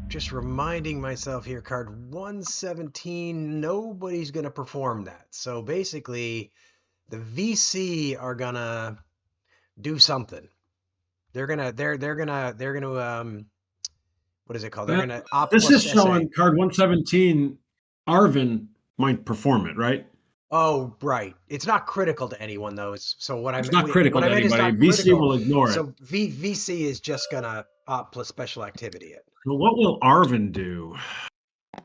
just reminding myself here, card 117, nobody's going to perform that. So basically, the VC are going to do something. They're gonna what is it called? They're Well, gonna op this plus is SA. showing card 117. Arvin might perform it, right? Oh, right. It's not critical to anyone though. So what I It's meant, not what critical I to meant is anybody. not VC critical. will ignore it. So VC is just gonna op plus special activity it. Well, what will Arvin do? It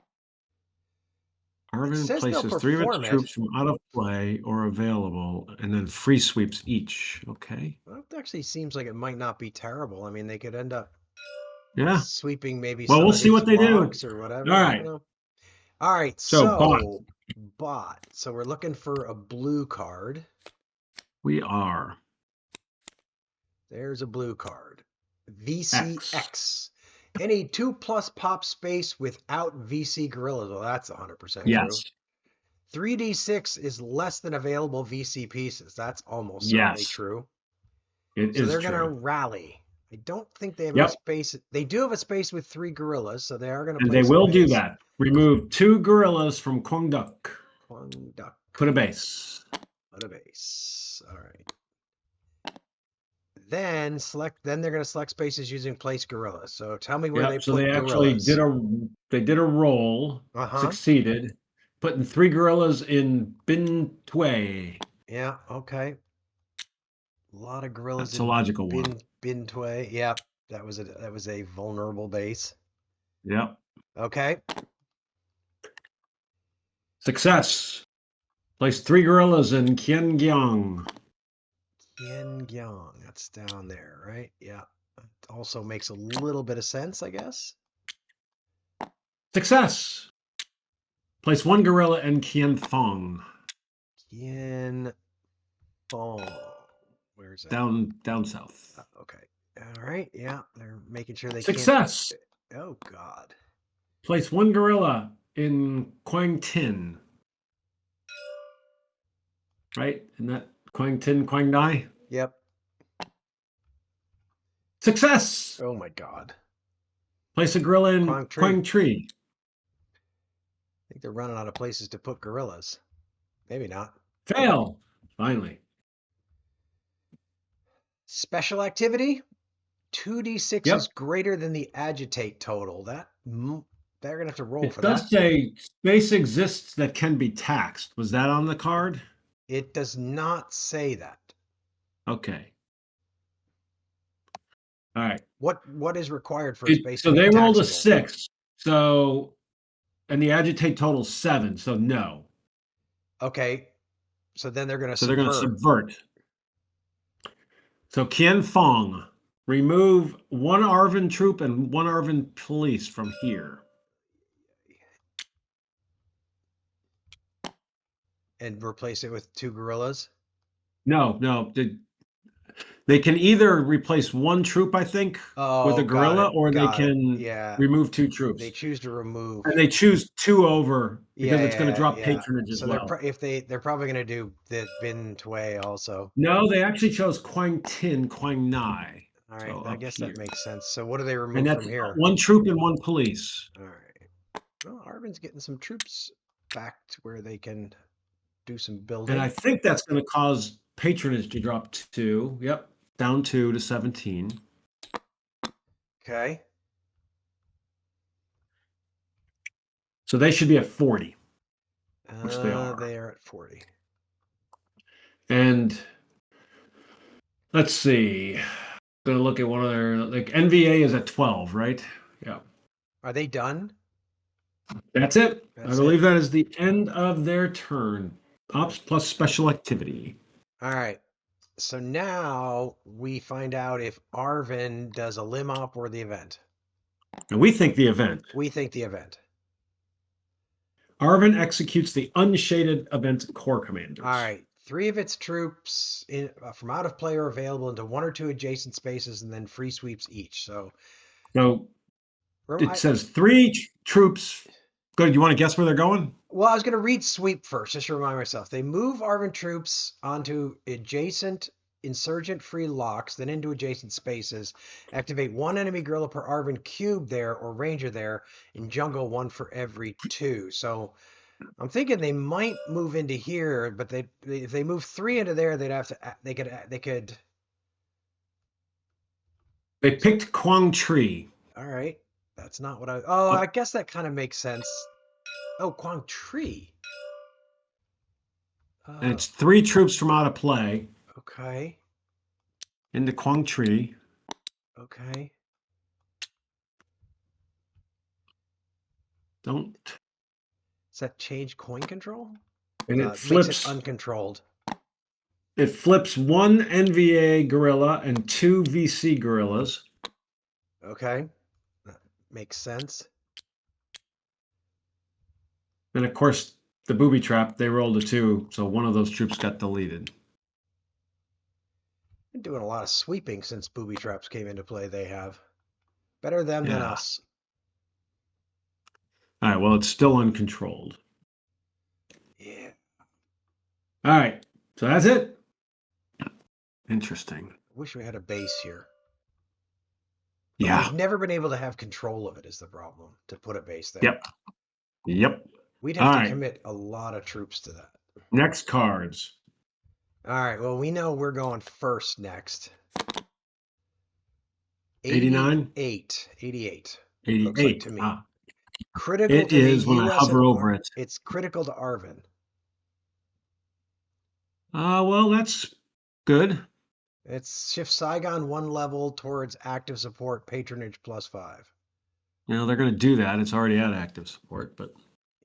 Arvin says they'll places 3 of its perform it. troops from out of play or available, and then free sweeps each. Okay. Well, it actually seems like it might not be terrible. I mean, they could end up Yeah. sweeping maybe Well, some we'll of see his what they do. blocks or All whatever. I don't right. know. All right, So, bot. so bot. So we're looking for a blue card. We are. There's a blue card. X. VCX. Any 2+ pop space without VC gorillas. Well, that's 100% true. Yes. 3d6 is less than available VC pieces. That's almost certainly Yes. true. It So is they're going to true. rally. I don't think they have Yep. a space. They do have a space with 3 gorillas, so they are going to And play they some will do base. that. Remove 2 gorillas from Kwang Duk. Kwang Duk. Put a base. Put a base. All right. Then they're going to select spaces using place gorillas. So tell me where they Yep. So put they actually gorillas. did a roll, succeeded, putting 3 gorillas in Bin Tue. Yeah, okay. A lot of gorillas That's a logical one. Bin Tue. Yep. That was a vulnerable base. Yep. Okay. Success. Place 3 gorillas in Kien Gyang. Pyongyang. That's down there, right? Yeah. It also makes a little bit of sense, I guess. Success. Place 1 gorilla in Kien Thong. Kien Thong. Where's that? Down south. Okay. All right. Yeah. They're making sure they Success. can't. Oh, God. Place 1 gorilla in Quang Tin. Right? Isn't that Quang Tin, Quang Dai? Yep. Success. Oh, my God. Place a gorilla in Quang Tree. I think they're running out of places to put gorillas. Maybe not. Fail. Finally. Special activity. 2d6 is greater than the agitate total. They're gonna have to roll for that. It does say space exists that can be taxed. Was that on the card? It does not say that. Okay. All right. What is required for a space so to be they rolled a taxable? 6. So, and the agitate total 7. So no. Okay. So then they're gonna they're gonna subvert. So Kien Fong, remove 1 Arvin troop and 1 Arvin police from here. And replace it with 2 gorillas? No. They can either replace 1 troop, I think, with a gorilla, or they can remove 2 troops. They choose to remove. And they choose 2 over because it's going to drop patronage as well. So they're probably going to do the Bin Tue also. No, they actually chose Quang Tin, Quang Nai. All right, so I guess that makes sense. So what do they remove and that's from here? 1 troop and 1 police. All right. Well, Arvin's getting some troops back to where they can do some building. And I think that's going to cause patronage to drop 2. Yep. Down 2 to 17. Okay. So they should be at 40. Which they are. They are at 40. And let's see. Going to look at one of their, like NVA is at 12, right? Yeah. Are they done? That's it. I believe that is the end of their turn. Ops plus special activity. All right. So now we find out if Arvin does a limb op or the event. And we think the event. We think the event. Arvin executes the unshaded event core commanders. All right. 3 of its troops from out of play are available into 1 or 2 adjacent spaces and then free sweeps each. So it says 3 troops. Good. You want to guess where they're going? Well, I was going to read sweep first, just to remind myself. They move Arvin troops onto adjacent insurgent-free locks, then into adjacent spaces. Activate 1 enemy guerrilla per Arvin cube there or ranger there, and jungle 1 for every 2. So I'm thinking they might move into here, but if they move 3 into there, they could. They picked Quang Tri. All right, that's not what I. Oh, I guess that kind of makes sense. Oh, Quang Tri. And it's 3 troops from out of play. Okay. Into Quang Tri. Okay. Don't. Does that change coin control? And No, it makes flips. it uncontrolled. It flips 1 NVA gorilla and 2 VC gorillas. Okay. That makes sense. And of course, the booby trap, they rolled a 2, so one of those troops got deleted. Been doing a lot of sweeping since booby traps came into play. They have. Better them than us. All right, well, it's still uncontrolled. Yeah. All right, so that's it. Interesting. Wish we had a base here. But Yeah. we've never been able to have control of it is the problem, to put a base there. Yep. Yep. We'd have to commit a lot of troops to that. Next cards. All right, well, we know we're going first next. 89? 88. 88. Looks like to me. Critical it to is the when US I hover over it. It's critical to Arvin. Well, that's good. It shifts Saigon 1 level towards active support patronage +5. You know, they're going to do that. It's already at active support, but.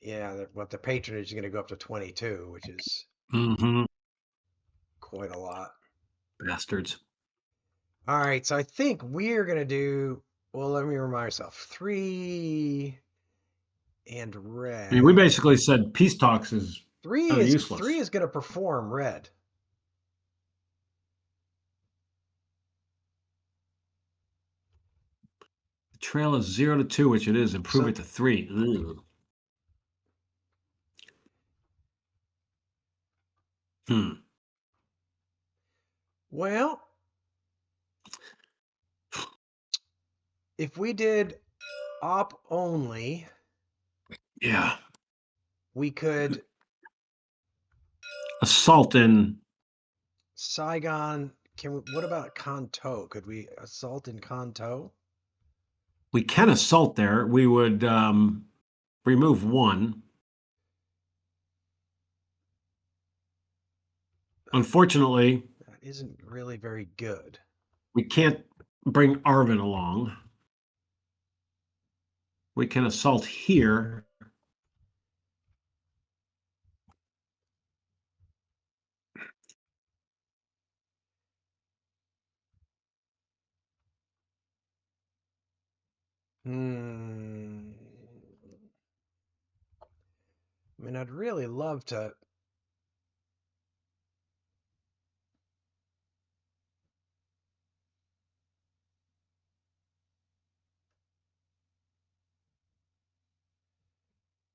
Yeah, what the patronage is going to go up to 22, which is quite a lot. Bastards. All right, so I think we're going to do, well, let me remind myself, 3 and red. I mean, we basically said peace talks is useless. 3 is going to perform red. The trail is 0 to 2, which it is. Improve it to 3. Ugh. Well, if we did op only, yeah, we could assault in Saigon. What about Kanto? Could we assault in Kanto? We can assault there. We would remove 1. Unfortunately, that isn't really very good. We can't bring Arvin along. We can assault here. I mean, I'd really love to.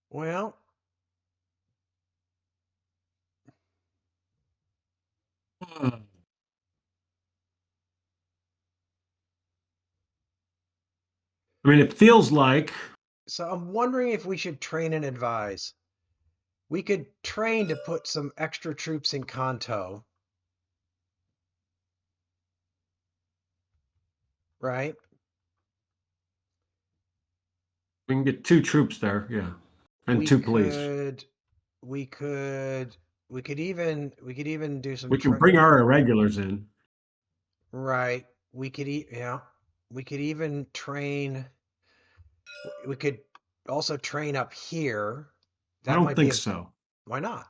Well, I mean, it feels like. So I'm wondering if we should train and advise. We could train to put some extra troops in Kanto. Right? We can get 2 troops there, yeah. And 2 police. We could even do some. We can bring our irregulars in. Right. We could We could even train. We could also train up here. I don't think so. Why not?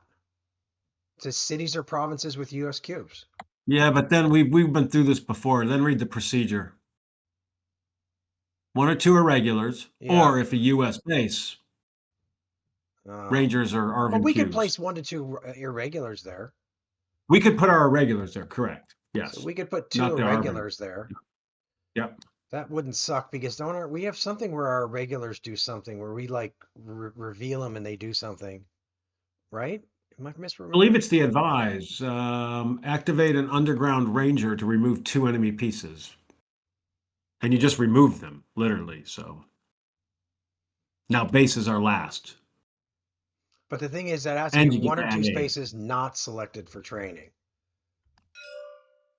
It says cities or provinces with U.S. cubes. Yeah, but then we've been through this before. Then read the procedure. 1 or 2 irregulars, or if a U.S. base, Rangers or Arvin we cubes. could place 1 to 2 irregulars there. We could put our irregulars there, correct. Yes. So we could put 2 irregulars there. Yep. That wouldn't suck because we have something where our irregulars do something where we like reveal them and they do something, right? Am I misremembering? I believe it's the advise. Activate an underground ranger to remove 2 enemy pieces. And you just remove them, literally. So now bases are last. But the thing is that has to be 1 or 2 spaces not selected for training.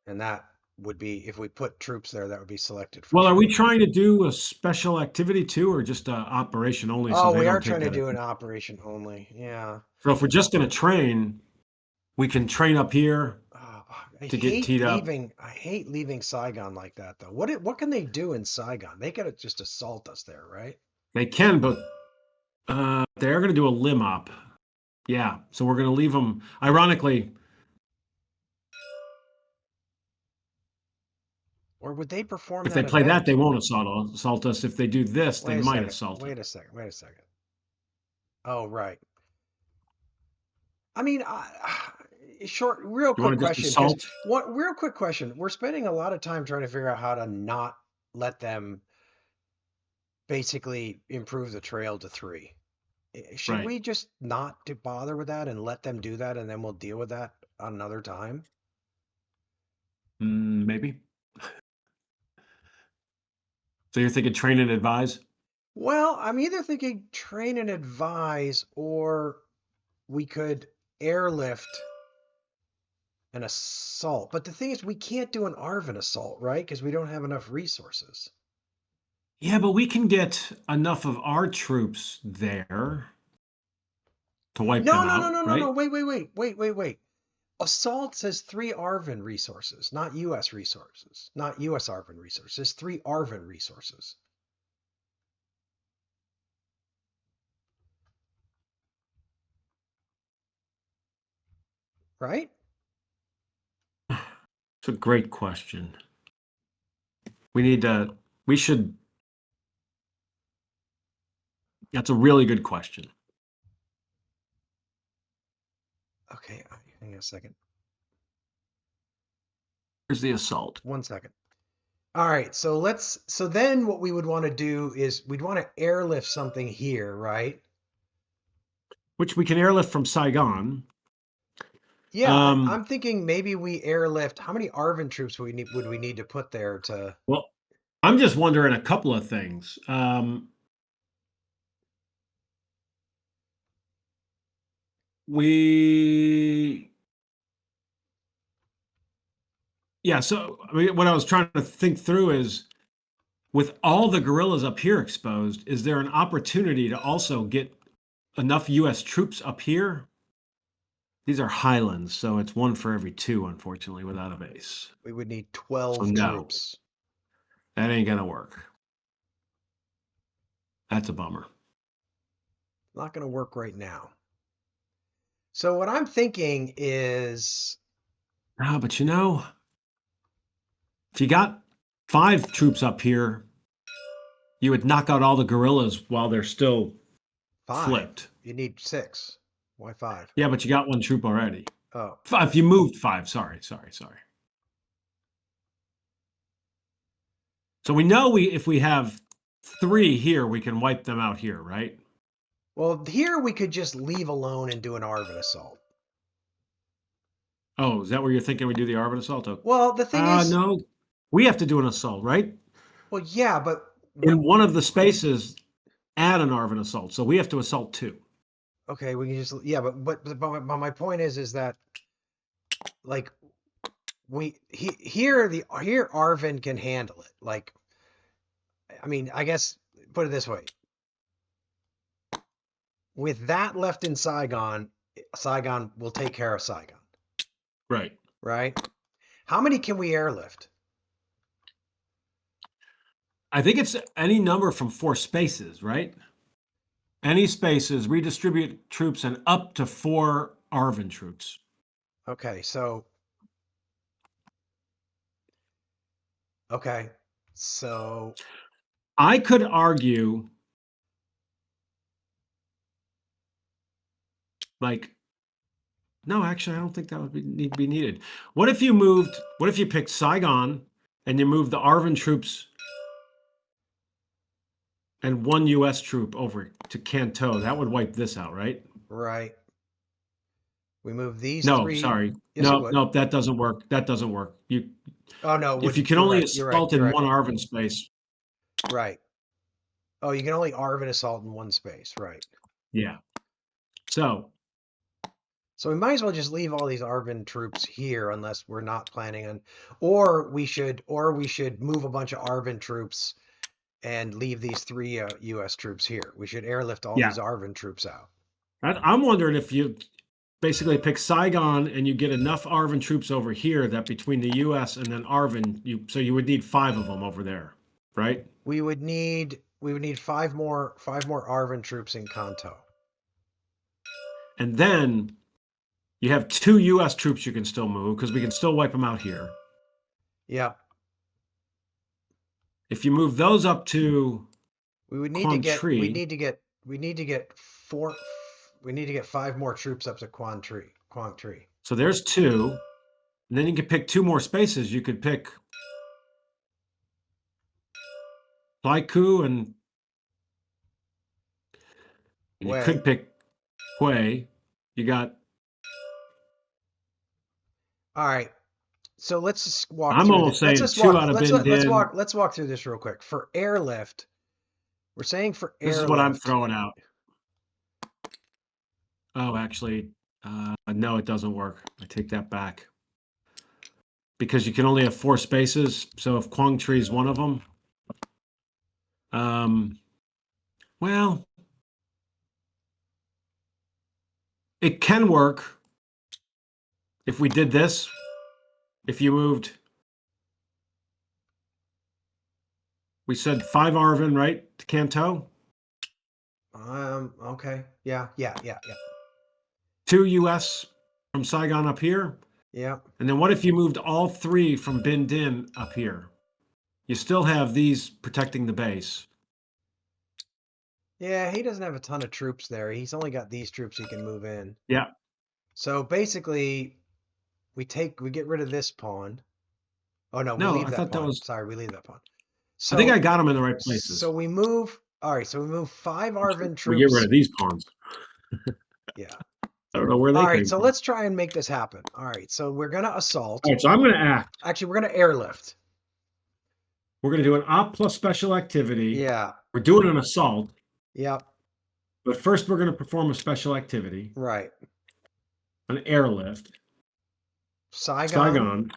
And that would be, if we put troops there, that would be selected for Well, training. are we trying to do a special activity too, or just an operation only? Oh, we are trying to do an operation only. Yeah. So if we're just going to train, we can train up here to get teed up. I hate leaving Saigon like that, though. What can they do in Saigon? They gotta just assault us there, right? They can, but they're going to do a limb op. Yeah, so we're going to leave them. Ironically, or would they perform if that they play event? that, they won't assault us. If they do this, they might assault us. Wait a second. Oh, right. I mean, real quick question. Real quick question. We're spending a lot of time trying to figure out how to not let them basically improve the trail to 3. Should we just not bother with that and let them do that, and then we'll deal with that another time? Maybe. So you're thinking train and advise? Well, I'm either thinking train and advise, or we could airlift an assault. But the thing is, we can't do an Arvin assault, right? Because we don't have enough resources. Yeah, but we can get enough of our troops there to wipe them out. No. Wait. Assault says 3 Arvin resources, not U.S. resources, not U.S. Arvin resources. It's 3 Arvin resources. Right? It's a great question. We should. That's a really good question. Okay, hang on a second. Here's the assault. 1 second. All right, so then what we would want to do is we'd want to airlift something here, right? Which we can airlift from Saigon. Yeah, I'm thinking maybe we airlift. How many Arvin troops would we need to put there to? Well, I'm just wondering a couple of things. So I mean, what I was trying to think through is, with all the guerrillas up here exposed, is there an opportunity to also get enough U.S. troops up here? These are highlands, so it's 1 for every 2, unfortunately, without a base. We would need 12 troops. That ain't gonna work. That's a bummer. Not gonna work right now. So what I'm thinking is... but if you got 5 troops up here, you would knock out all the guerrillas while they're still 5. Flipped. You need 6. Why 5? Yeah, but you got 1 troop already. Oh. 5. You moved 5. Sorry. So we know if we have 3 here, we can wipe them out here, right? Well, here we could just leave alone and do an Arvin assault. Oh, is that where you're thinking we do the Arvin assault? Okay. Well, the thing is... No. We have to do an assault, right? Well, yeah, but... In one of the spaces, add an Arvin assault. So we have to assault 2. Okay, we can just... Yeah, but my point is that... Like... Here Arvin can handle it. Like... I mean, I guess... Put it this way. With that left in Saigon, Saigon will take care of Saigon. Right. Right? How many can we airlift? I think it's any number from 4 spaces, right? Any spaces, redistribute troops, and up to 4 Arvin troops. Okay, so... Okay, so... I could argue... No, actually, I don't think that would need to be needed. What if you picked Saigon and you moved the Arvin troops and 1 U.S. troop over to Canton? That would wipe this out, right? Right. We move these No, three. sorry. Yes, it No, would. no, that doesn't work. That doesn't work. Oh no, it If you wouldn't. can You're only right. You're right. assault You're in right. one Arvin space, Right. Oh, you can only Arvin assault in one space. Right. yeah. So So we might as well just leave all these Arvin troops here unless we're not planning on, or we should move a bunch of Arvin troops and leave these three U.S. troops here. We should airlift all yeah, these Arvin troops out. I'm wondering if you basically pick Saigon and you get enough Arvin troops over here that between the U.S. and then Arvin, you would need 5 of them over there, right? We would need five more Arvin troops in Kanto. And then you have 2 U.S. troops you can still move because we can still wipe them out here. Yeah. If you move those up to We would need to Quang get we Tri, need to get we need to get four we need to get five more troops up to Quang Tri. so there's 2. And then you could pick 2 more spaces. You could pick Pleiku and you Way. could pick Hue. You got. All right. So let's just walk I'm through almost this. Let's saying just 2 walk out of let's Bin let, let's Din. walk let's walk through this real quick. For airlift, we're saying for This is what I'm airlift. throwing out. Oh, actually, no, it doesn't work. I take that back. Because you can only have 4 spaces. So if Quang Tri is one of them, well, it can work if we did this. If you moved, we said 5 Arvin, right, to Kanto? Okay. Yeah. 2 US from Saigon up here. Yeah. And then what if you moved all 3 from Bin Din up here? You still have these protecting the base. Yeah, he doesn't have a ton of troops there. He's only got these troops he can move in. Yeah. So basically, we get rid of this pawn. Oh no, we No, leave I that thought that pawn. was. Sorry, we leave that pawn. I think I So got them in the right so places. we move. All right, so we move 5 Arvin We get rid troops. of these pawns. Yeah. I don't know where All they right, came so from. let's try and make this happen. All right, so we're gonna assault. All right, so I'm going to act. Actually, we're gonna airlift. We're going to do an op plus special activity. Yeah. We're doing an assault, Yep. but first we're going to perform a special activity, Right. an airlift. Saigon Saigon,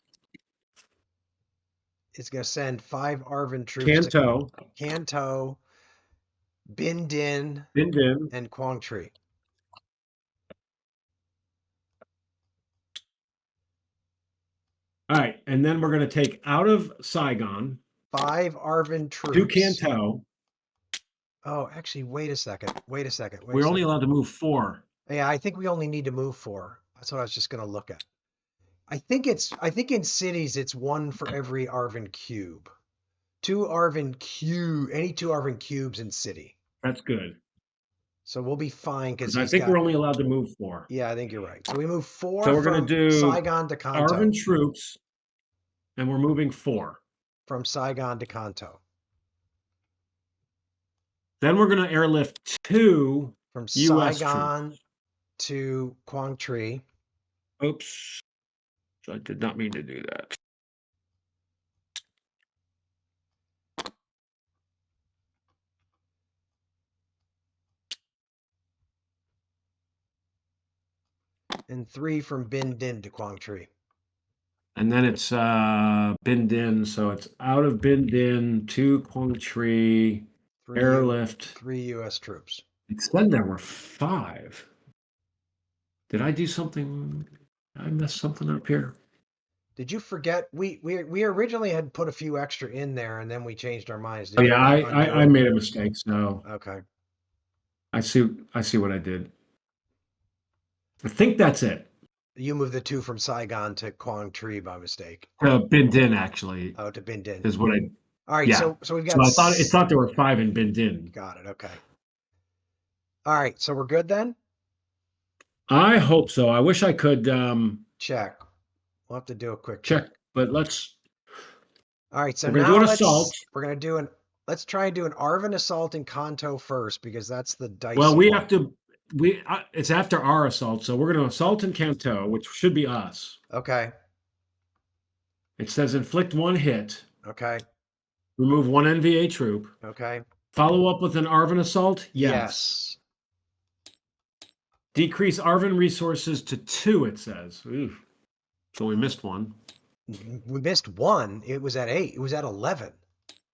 is gonna send 5 Arvin troops to Kanto, Kanto, Bin Din, Bin Din. and Quang Tri. All right, and then we're going to take out of Saigon 5 Arvin 2 troops. Kanto. Oh, actually, wait a second. We're only allowed to move 4. Yeah, I think we only need to move 4. That's what I was just gonna look at. I think in cities it's 1 for every Arvin cube. Any 2 Arvin cubes in city. That's good. So we'll be fine because Because I he's think got. we're only allowed to move 4. Yeah, I think you're right. So we move So 4 we're going from to do Saigon to Kanto. Arvin troops, and we're moving 4. From Saigon to Kanto. Then we're going to airlift 2 From U.S. Saigon troops. to Quang Tri. Oops. I did not mean to do that. And 3 from Bin Din to Quang Tri. And then it's Bin Din, so it's out of Bin Din to Quang Tri, airlift. 3 U.S. troops. It said there were 5. Did I do something? Did I mess something up here? Did you forget? We originally had put a few extra in there, and then we changed our minds. Did Oh you yeah, ever undo I it? made a mistake. So Okay. I see what I did. I think that's it. You moved the 2 from Saigon to Quang Tri by mistake. Bin Din actually Oh, to Bin Din. is what I. All right. Yeah. So we've So got. I thought there were 5 in Bin Din. Got it. Okay. All right. So we're good then. I hope so. I wish I could Check. We'll have to do a quick check, but let's. All right. So We're gonna now do an assault. we're gonna do let's try and do an Arvin assault in Kanto first because that's the dicey Well, we one. have to. it's after our assault, so we're going to assault in Canto, which should be us. Okay. It says inflict 1 hit, Okay. remove 1 NVA troop, Okay. follow up with an Arvin assault. Yes. Decrease Arvin resources to 2. It says. Ooh. So we missed 1. We missed 1. It was at 8. It was at 11.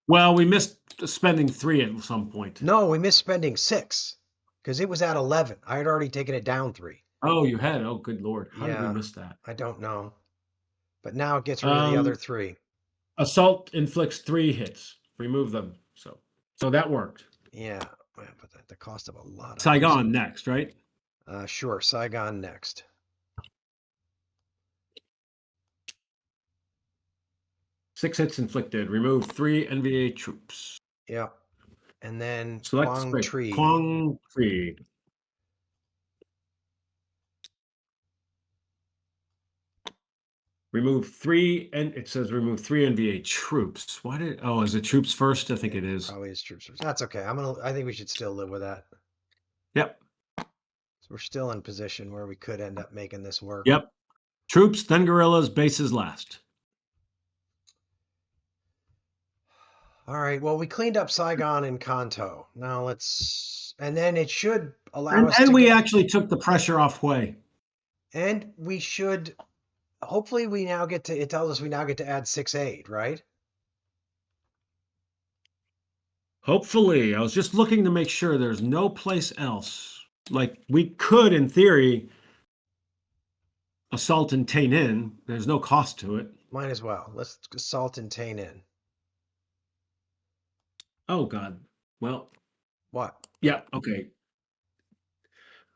Well, we missed spending 3 at some point. No, we missed spending 6 because it was at 11. I had already taken it down 3. Oh, you had? Oh, good Lord. How did we Yeah. miss that? I don't know. But now it gets rid of the other 3. Assault inflicts 3 hits. Remove them. So that worked. Yeah. But at the cost of a lot of Saigon next, right? Sure. Saigon next. Six hits inflicted. Remove 3 NVA troops. Yeah. And then Select Quang Tri. Quang Tri. Remove 3, and it says remove 3 NVA troops. Why did? Oh, is it troops first? I think it is. Probably is troops first. That's okay. I think we should still live with that. Yep. So we're still in position where we could end up making this work. Yep. Troops, then guerrillas, bases last. All right. Well, we cleaned up Saigon and Kanto. Now and then it should allow and, us and to we actually took the pressure off Hue. And we should, hopefully we now get to, it tells us we now get to add 6 aid, right? Hopefully. I was just looking to make sure there's no place else. Like, we could, in theory, assault in Tain In. There's no cost to it. Might as well. Let's assault in Tain In. Oh, God. Well. What? Yeah, okay.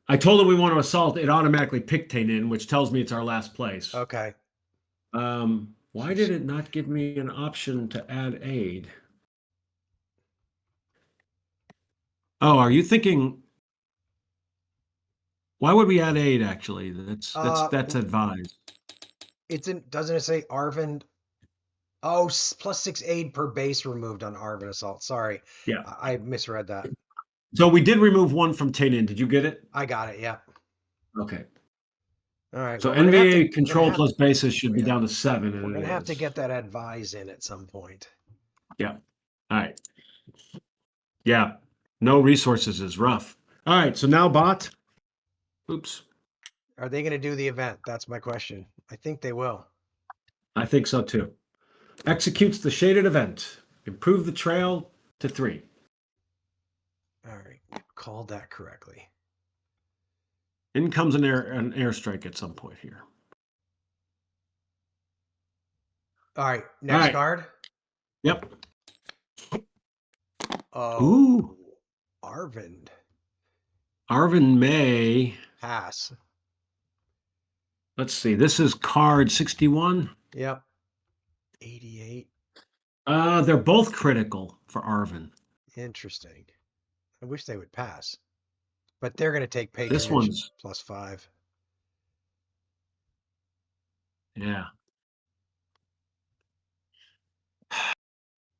I told it we want to assault. It automatically picked Tain In, which tells me it's our last place. Okay. Why did it not give me an option to add aid? Oh, are you thinking? Why would we add aid? Actually, that's advised. Doesn't it say Arvin? Oh, plus 6 aid per base removed on Arvin assault. Sorry. Yeah, I misread that. So we did remove 1 from Tain In. Did you get it? I got it. Yeah. Okay. All right. So NVA control plus bases should be down to 7. We're going to have to get that advise in at some point. Yeah. All right. Yeah. No resources is rough. All right. So now bot. Oops. Are they going to do the event? That's my question. I think they will. I think so too. Executes the shaded event. Improve the trail to 3. All right. Called that correctly. In comes an airstrike at some point here. All right. Next card. Yep. Oh. Ooh. Arvin may pass. Let's see. This is card 61. Yep. 88. They're both critical for Arvin. Interesting. I wish they would pass. But they're going to take patronage This one's plus 5. Yeah.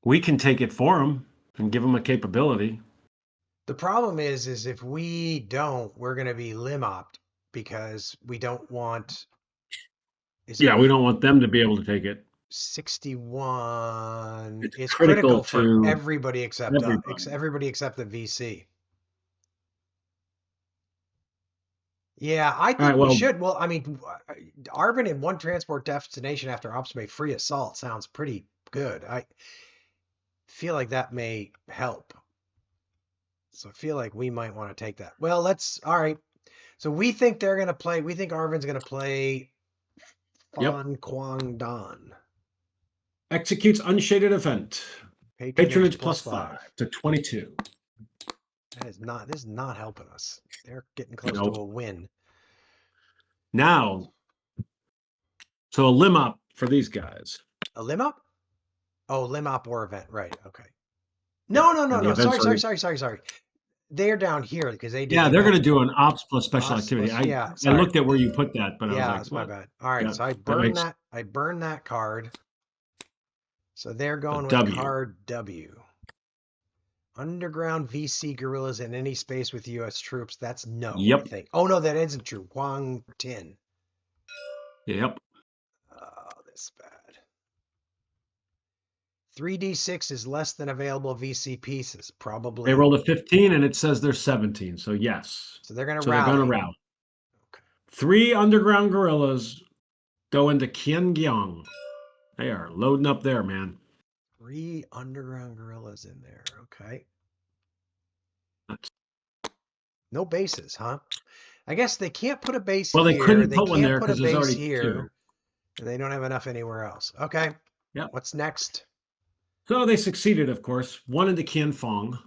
We can take it for them and give them a capability. The problem is if we don't, we're going to be lim-opped because we don't want. We don't want them to be able to take it. 61 is critical for everybody except the VC. Yeah, I think we should. Well, I mean, Arvin in 1 transport destination after ops may free assault sounds pretty good. I feel like that may help. So I feel like we might want to take that. Well, all right. So we think they're going to play. We think Arvin's going to play Fan Quang Dan. Executes unshaded event. Patronage plus 5 to 22. This is not helping us. They're getting close to a win. Now, so a lim-op for these guys. A lim-op? Oh, lim-op or event. Right. Okay. No. Sorry. They're down here because they did. Yeah, they're going to do an ops plus special activity. I looked at where you put that, but I was like, that's my bad. All right, so I burned that. I burned that card. So they're going with card W Underground VC guerrillas in any space with U.S. troops. That's no, I Yep. think. Oh, no, that isn't true. Quang Tin. Yep. Oh, this bad. 3d6 is less than available VC pieces. They Probably. rolled a 15 and it says there's 17. So yes. So they're going to So they're going to rally. rout. Okay. 3 underground guerrillas go into Kiangyang. They are loading up there, man. 3 underground guerrillas in there. Okay. No bases, huh? I guess they can't put a base Well, they here. couldn't They put one can't there put a because there's base already here. 2. And they don't have enough anywhere else. Okay. Yep. What's next? So they succeeded, of course. 1 into Kianfong.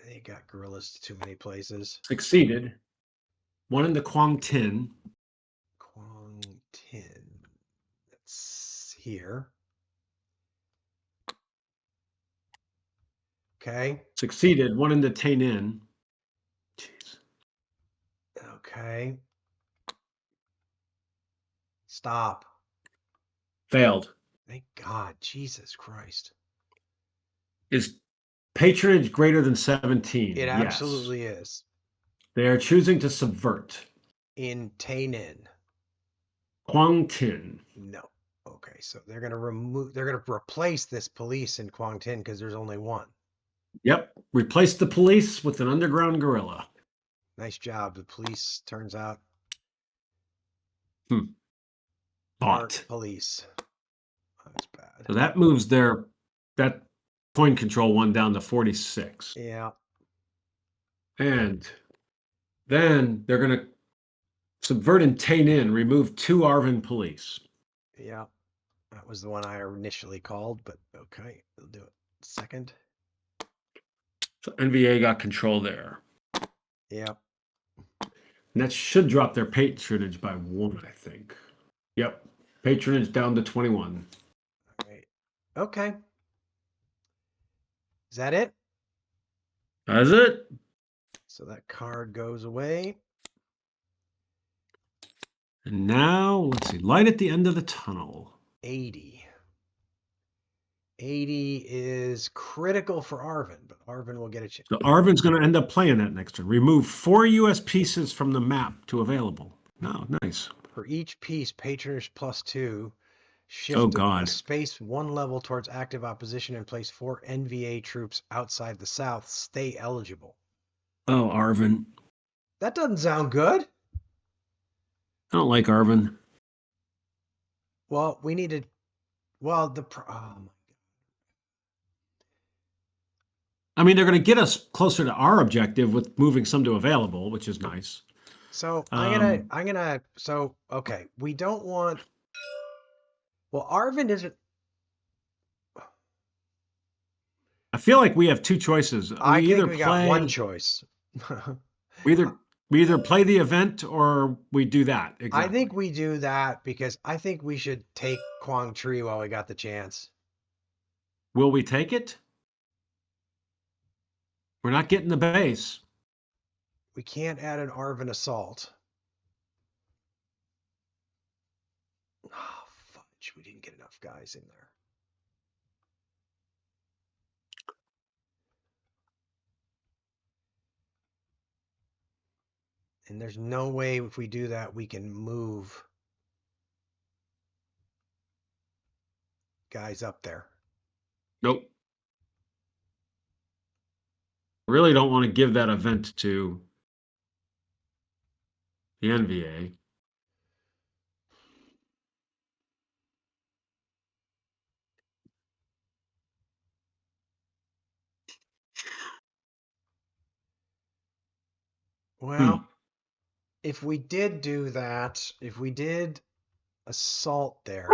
They got guerrillas to too many places. Succeeded. 1 into Quang Quang Tin. That's here. Okay. Succeeded. 1 into Tainan. Jeez. Okay. Stop. Failed. Thank God. Jesus Christ. Is patronage greater than 17? It Yes. absolutely is. They are choosing to subvert. In Tainan. Quang Tin. No. Okay, so they're gonna replace this police in Quang Tin because there's only one. Yep. Replace the police with an underground guerrilla. Nice job. The police turns out aren't Bought. police. That's bad. So that moves that point control 1 down to 46. Yeah. And then they're going to subvert in Tainan, remove 2 Arvin police. Yeah. That was the one I initially called, but okay, we'll do it. Second. So NVA got control there. Yeah. And that should drop their patronage by 1, I think. Yep. Patronage down to 21. All right. Okay. Is that it? That's it. So that card goes away. And now, let's see. Light at the end of the tunnel. 80. 80 is critical for Arvin, but Arvin will get a chance. So Arvin's going to end up playing that next turn. Remove 4 U.S. pieces from the map to available. No, nice. For each piece, patronage +2. Shift Oh, a God. space 1 level towards active opposition and place 4 NVA troops outside the south. Stay eligible. Oh, Arvin. That doesn't sound good. I don't like Arvin. Well, we needed. Well, I mean, they're going to get us closer to our objective with moving some to available, which is nice. So Um, So okay, we don't want. Well, Arvin isn't. I feel like we have 2 choices. I think we got one choice. we either play the event or we do that. Exactly. I think we do that because I think we should take Quang Tri while we got the chance. Will we take it? We're not getting the base. We can't add an Arvin assault. Oh, fudge. We didn't get enough guys in there. And there's no way if we do that we can move guys up there. Nope. I really don't want to give that event to the NVA. Well, if we did do that, if we did assault there.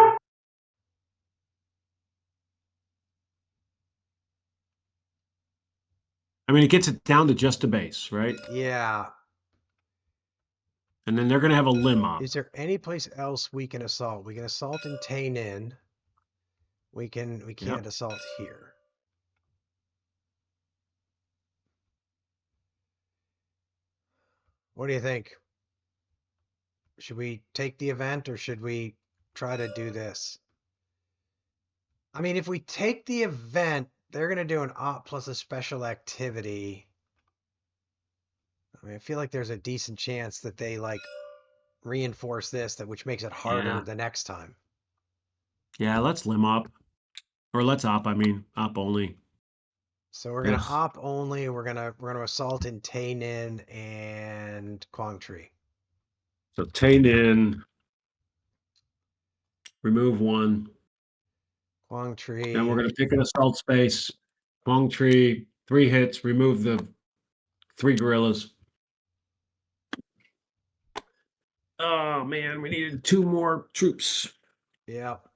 I mean, it gets it down to just a base, right? Yeah. And then they're going to have a limb up. Is there any place else we can assault? We can assault in Tainan. We can't assault here. What do you think? Should we take the event or should we try to do this? I mean, if we take the event, they're gonna do an op plus a special activity. I mean, I feel like there's a decent chance that they like reinforce this, which makes it harder Yeah. the next time. Yeah, let's lim up. Or let's op, I mean. Op only. So we're gonna Ugh. op only. We're gonna assault in Tay Ninh and Quang Tri. So Tay Ninh, remove one. Quang Then we're Tri. going to pick an assault space. Quang Tri, 3 hits, remove the 3 gorillas. Oh man, we needed 2 more troops. Yep.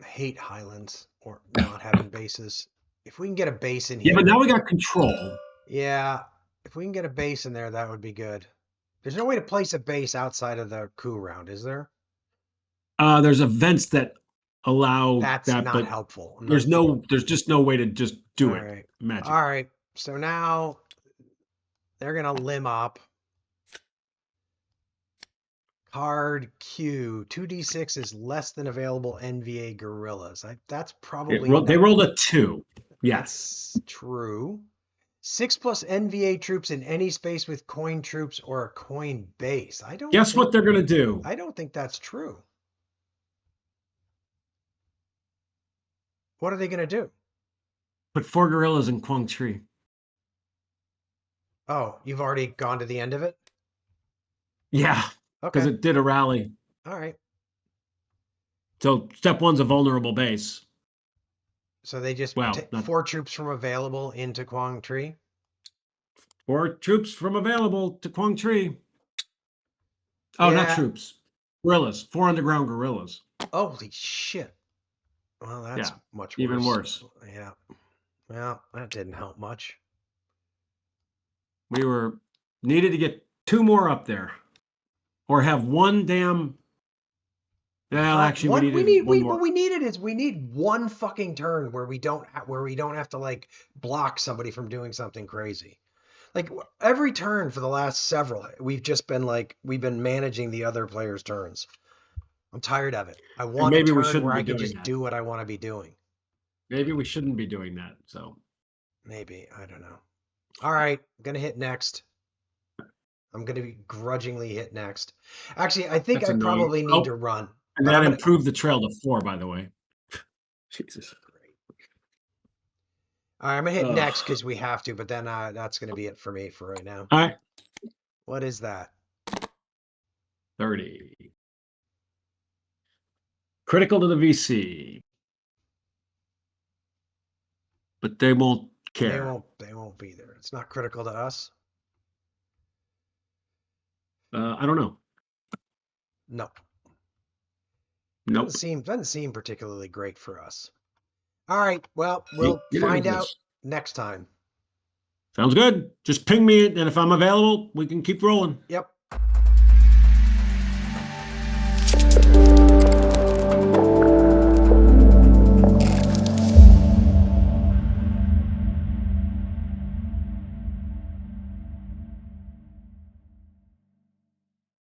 I hate Highlands or not having bases. If we can get a base in Yeah, but here, now we got control. yeah. If we can get a base in there, that would be good. There's no way to place a base outside of the coup round, is there? There's events that allow That's that, not but helpful. there's just no way to just All do it right. magically. All right. So now they're gonna lim up. Card Q. 2d6 is less than available NVA gorillas. That's probably They not. rolled a 2. Yes. That's true. 6 plus NVA troops in any space with coin troops or a coin base. Guess what they're going to do? I don't think that's true. What are they going to do? Put 4 gorillas in Quang Tri. Oh, you've already gone to the end of it? Yeah, because Okay. it did a rally. All right. So step 1's a vulnerable base. So they just Well, take not 4 troops from available into Quang Tri. 4 troops from available to Quang Tri. Oh, not Yeah. troops. Gorillas. 4 underground gorillas. Holy shit. Well, that's Yeah, much even worse. worse. Yeah. Well, that didn't help much. We needed to get 2 more up there, or have one damn. Well, actually, we What we needed need, one what more. we needed is we need one fucking turn where we don't have to like block somebody from doing something crazy. Like every turn for the last several, we've just been like we've been managing the other players' turns. I'm tired of it. I And want a maybe we turn shouldn't where be I can doing just that. do what I want to be doing. Maybe we shouldn't be doing that. So Maybe, I don't know. All right, I'm gonna hit next. I'm gonna be grudgingly hit next. Actually, I think that's I annoying. probably need Oh, to run, and but that I'm gonna. improved the trail to 4, by the way. Jesus. Great. All right, I'm gonna hit Ugh. next because we have to, but then that's gonna be it for me for right now. All right. What is that? 30. Critical to the VC. But they won't care. They won't be there. It's not critical to us. I don't know. No. Nope. Doesn't seem particularly great for us. All right. Well, Get we'll out find of out this. next time. Sounds good. Just ping me, and if I'm available, we can keep rolling. Yep.